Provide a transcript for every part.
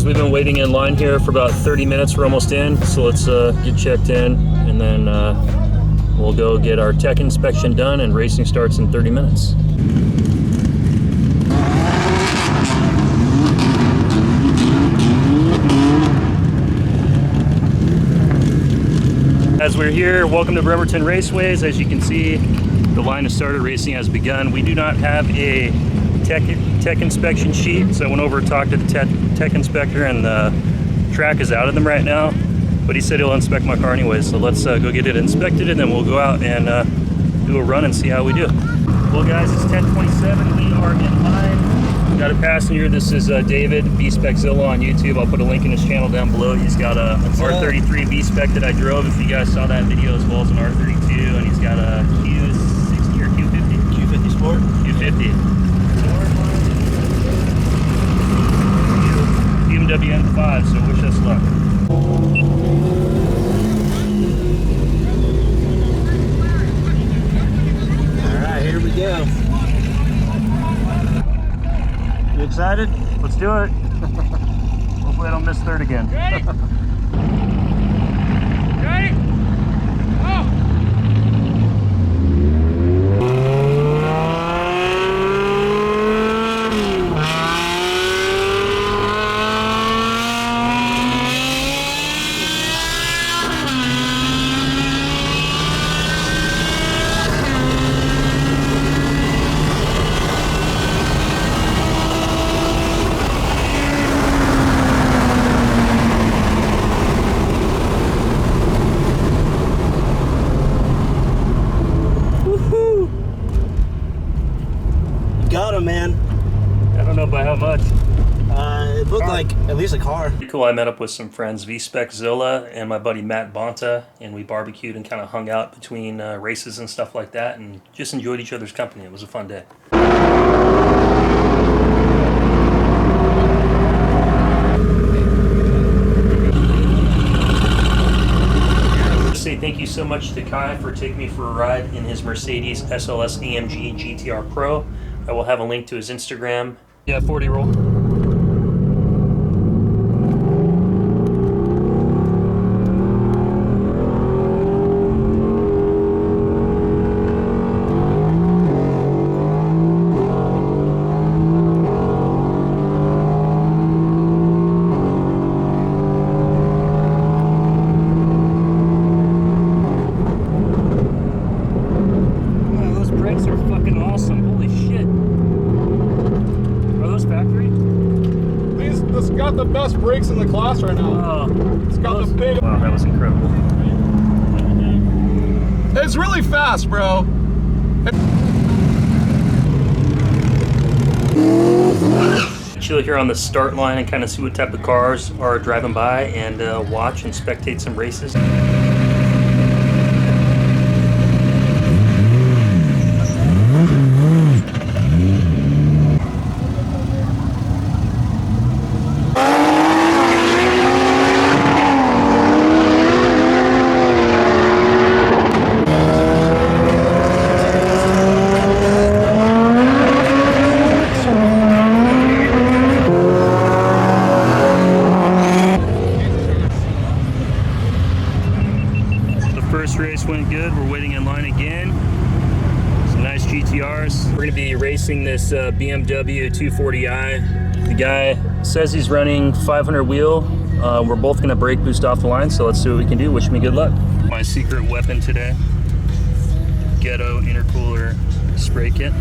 we've been waiting in line here for about 30 minutes. We're almost in, so let's get checked in, and then we'll go get our tech inspection done, and racing starts in 30 minutes. As we're here, welcome to Bremerton Raceways. As you can see, the line of started, racing has begun. We do not have a tech inspection sheet, so I went over and talked to the tech inspector, and the track is out of them right now, but he said he'll inspect my car anyway, so let's go get it inspected, and then we'll go out and do a run and see how we do. Well guys, it's 10:27, we are in line. Got a passenger. This is David, Vspec Zilla on YouTube. I'll put a link in his channel down below. He's got a R33 Vspec that I drove, if you guys saw that video, as well as an R32, and he's got a Q60 or Q50? Q50 Sport? Q50. BMW M5, so wish us luck. Alright, here we go. You excited? Let's do it. Hopefully I don't miss third again. Ready? Ready? Oh! Got him, man. I don't know by how much. It looked like at least a car. Cool, I met up with some friends, Vspec Zilla and my buddy Matt Bonta, and we barbecued and kind of hung out between races and stuff like that, and just enjoyed each other's company. It was a fun day. Thank you so much to Kai for taking me for a ride in his Mercedes SLS AMG GTR Pro. I will have a link to his Instagram. Yeah, 40 roll. This got the best brakes in the class right now. It's got the big. Wow, that was incredible. It's really fast, bro. Chill here on the start line and kind of see what type of cars are driving by, and watch and spectate some races. Race went good. We're waiting in line again. Some nice GTRs. We're going to be racing this BMW 240i. The guy says he's running 500 wheel. We're both going to brake boost off the line, so let's see what we can do. Wish me good luck. My secret weapon today, ghetto intercooler spray kit.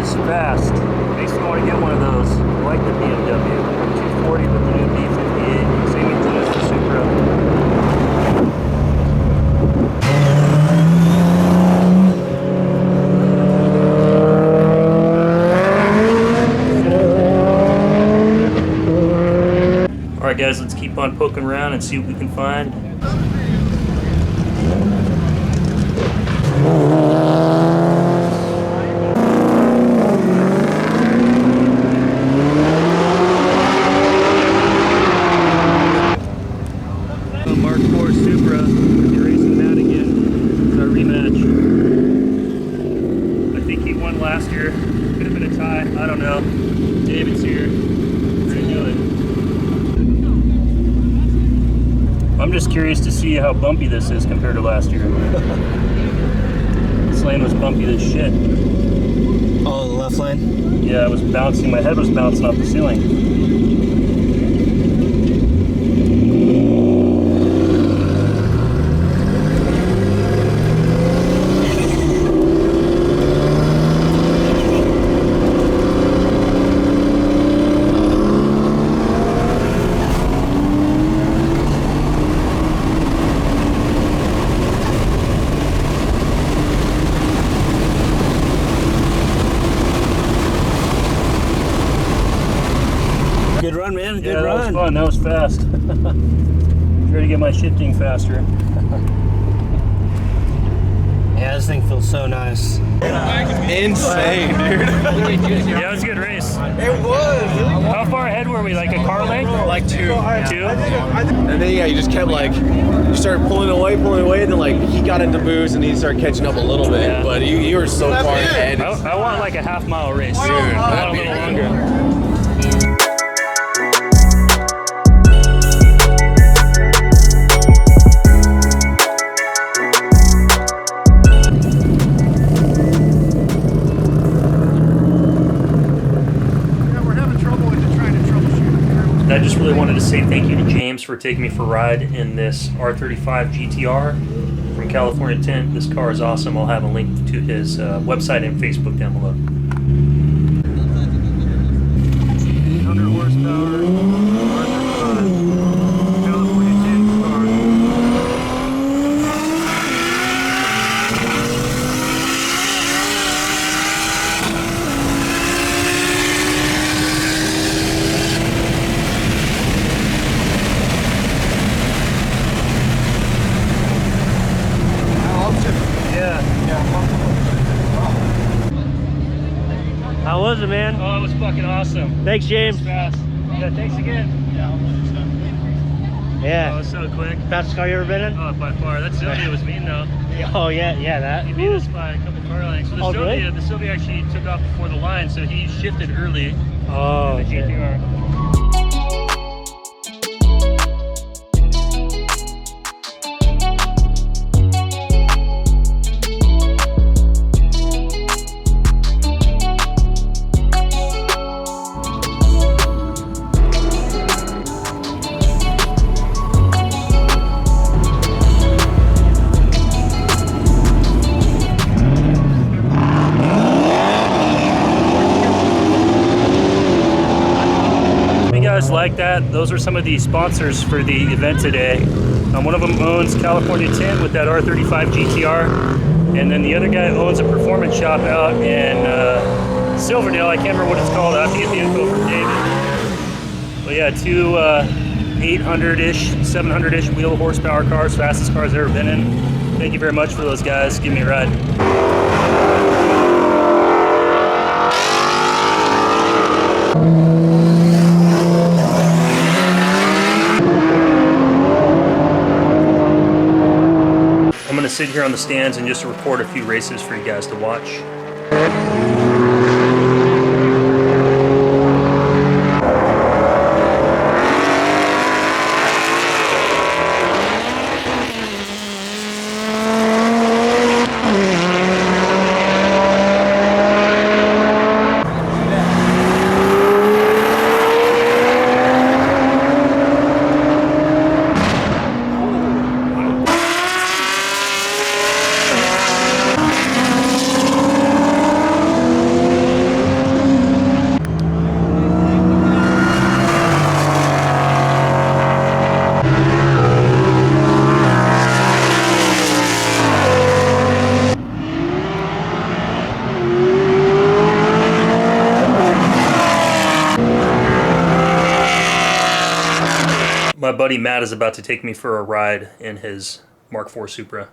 is fast. Makes me want to get one of those. I like the BMW 240 with the new B58. Same engine as the Supra. guys, let's keep on poking around and see what we can find. Mark 4 Supra, we'll be racing that again. It's our rematch. I think he won last year. Could have been a tie. I don't know. David's here. We're gonna do it. I'm just curious to see how bumpy this is compared to last year. This lane was bumpy as shit. Oh, the left lane? Yeah, it was bouncing. My head was bouncing off the ceiling. Good run, man. Good Yeah, run. that was fun. That was fast. Try to get my shifting faster. Yeah, this thing feels so nice. Insane, dude. Yeah, it was a good race. It was. How far ahead were we? Like a car length? Like 2. 2? And then, yeah, you just kept like, you started pulling away, and then like he got into boost and he started catching up a little bit. Yeah. But you were so far ahead. I want like a half-mile race. Dude, I want a that'd be little longer. I just really wanted to say thank you to James for taking me for a ride in this R35 GTR from California Tint. This car is awesome. I'll have a link to his website and Facebook down below. 800 horsepower, California Tint car. How was it, man? Oh, it was fucking awesome. Thanks, James. It was fast. Yeah, thanks again. Oh, it Yeah. was so quick. Fastest car you ever been in? Oh, by far. That Sylvia was mean though. Oh, yeah, that. He beat us by a couple car lengths. So the Oh, Sylvia, really? the Sylvia actually took off before the line, so he shifted early Oh, in the shit. GTR. Like that, those are some of the sponsors for the event today. One of them owns California Tint with that R35 GTR, and then the other guy owns a performance shop out in Silverdale. I can't remember what it's called. I have to get the info from David. But yeah, two 800-ish, 700-ish wheel horsepower cars, fastest cars I've ever been in. Thank you very much for those guys. Give me a ride. I'm going to sit here on the stands and just record a few races for you guys to watch. My buddy Matt is about to take me for a ride in his Mark IV Supra.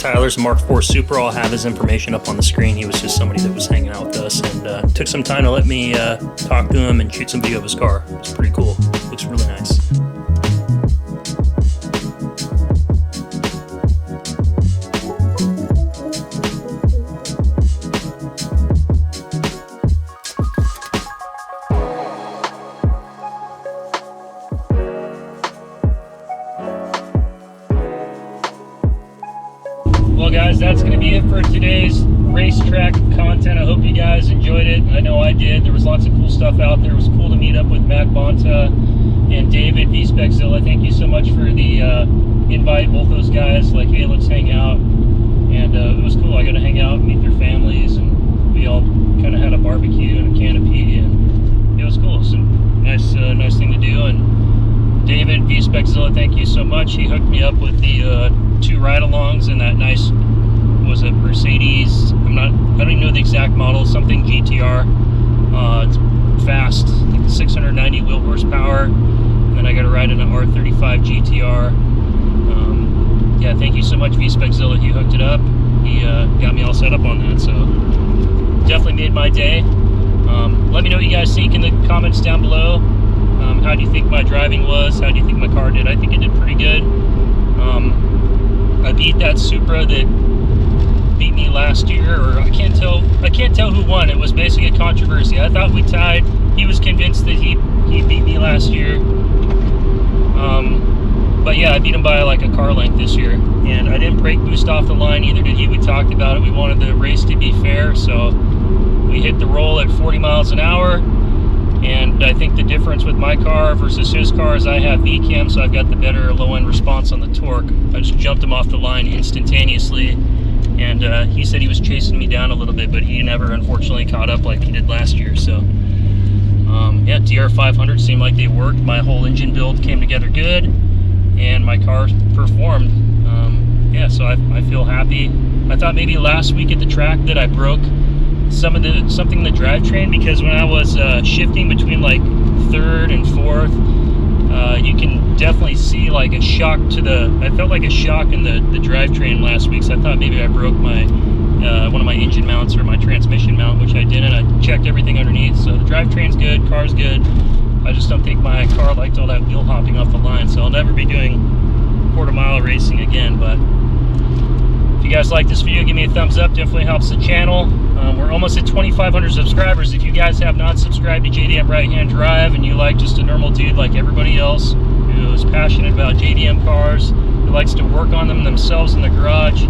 Tyler's Mark IV Supra. I'll have his information up on the screen. He was just somebody that was hanging out with us and took some time to let me talk to him and shoot some video of his car. It's pretty cool. Looks really nice. Well guys, that's going to be it for today's racetrack content. I hope you guys enjoyed it. I know I did. There was lots of cool stuff out there. It was cool to meet up with Matt Bonta and David Vspec Zilla. Thank you so much for the invite, both those guys. Like, hey, let's hang out. And it was cool. I got to hang out and meet their families, and we all kind of had a barbecue and a canopy, and it was cool. So nice thing to do. And David Vspec Zilla, thank you so much. He hooked me up with the 2 ride-alongs in that nice, was it Mercedes? I don't even know the exact model. Something GTR. It's fast, I think 690 wheel horsepower. And then I got to ride in an R35 GTR. Yeah, thank you so much, Vspec Zilla. He hooked it up. He got me all set up on that. So definitely made my day. Let me know what you guys think in the comments down below. How do you think my driving was? How do you think my car did? I think it did pretty good. I beat that Supra that beat me last year, or I can't tell who won. It was basically a controversy. I thought we tied. He was convinced that he beat me last year. But yeah, I beat him by like a car length this year. And I didn't brake boost off the line, either did he. We talked about it. We wanted the race to be fair, so we hit the roll at 40 miles an hour. And I think the difference with my car versus his car is I have VCAM, so I've got the better low-end response on the torque. I just jumped him off the line instantaneously, and he said he was chasing me down a little bit, but he never, unfortunately, caught up like he did last year. So, yeah, DR500 seemed like they worked. My whole engine build came together good, and my car performed. Yeah, so I feel happy. I thought maybe last week at the track that I broke something in the drivetrain, because when I was shifting between like 3rd and 4th, you can definitely see like a shock I felt like a shock in the drivetrain last week, so I thought maybe I broke my one of my engine mounts or my transmission mount, which I didn't. I checked everything underneath, so the drivetrain's good, car's good. I just don't think my car liked all that wheel hopping off the line, so I'll never be doing quarter-mile racing again. But if you guys like this video, give me a thumbs up. Definitely helps the channel. We're almost at 2,500 subscribers. If you guys have not subscribed to JDM Right Hand Drive and you like just a normal dude like everybody else who is passionate about JDM cars, who likes to work on them themselves in the garage,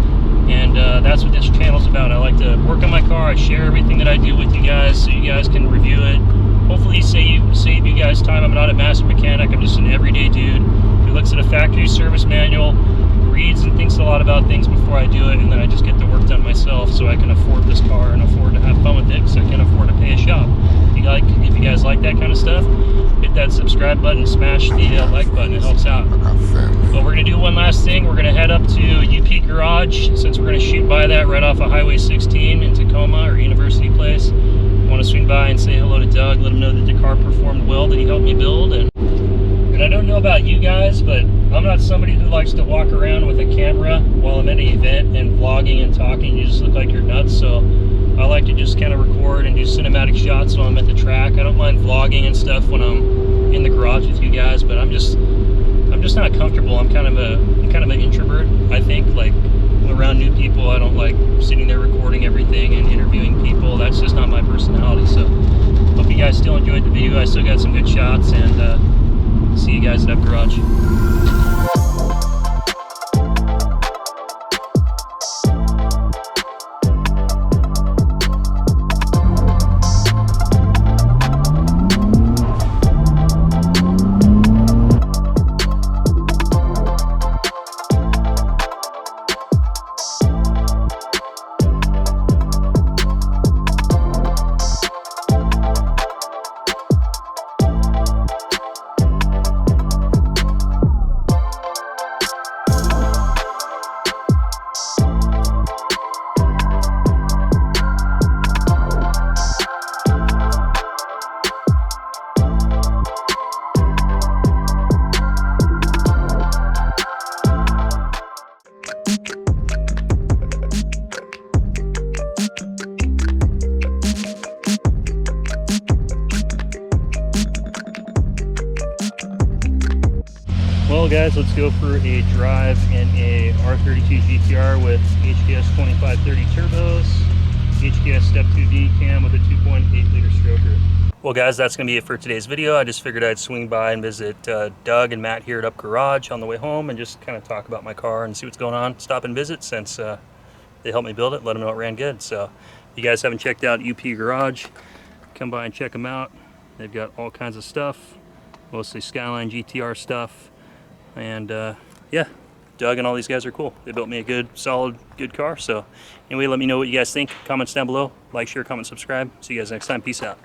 and that's what this channel's about. I like to work on my car. I share everything that I do with you guys so you guys can review it. Hopefully save you guys time. I'm not a master mechanic. I'm just an everyday dude who looks at a factory service manual, reads and thinks a lot about things before I do it, and then I just get the work done myself so I can afford this car and afford to have fun with it, because I can't afford to pay a shop. If you guys like that kind of stuff, hit that subscribe button, smash the like button. It helps out. But we're going to do one last thing. We're going to head up to UP Garage, since we're going to shoot by that right off of Highway 16 in Tacoma, or University Place. I want to swing by and say hello to Doug, let him know that the car performed well, that he helped me build. And I don't know about you guys, but I'm not somebody who likes to walk around with a camera while I'm at an event and vlogging and talking. You just look like you're nuts. So I like to just kind of record and do cinematic shots while I'm at the track. I don't mind vlogging and stuff when I'm in the garage with you guys, but I'm just not comfortable. I'm kind of an introvert, I think. Like, around new people, I don't like sitting there recording everything and interviewing people. That's just not my personality. So hope you guys still enjoyed the video. I still got some good shots, and see you guys at Up Garage. Well guys, let's go for a drive in a R32 GTR with HKS 2530 turbos, HKS Step 2D cam with a 2.8 liter stroker. Well guys, that's going to be it for today's video. I just figured I'd swing by and visit Doug and Matt here at Up Garage on the way home and just kind of talk about my car and see what's going on. Stop and visit since they helped me build it, let them know it ran good. So if you guys haven't checked out UP Garage, come by and check them out. They've got all kinds of stuff, mostly Skyline GTR stuff. And yeah, Doug and all these guys are cool. They built me a good, solid, good car. So anyway, let me know what you guys think. Comments down below. Like, share, comment, subscribe. See you guys next time. Peace out.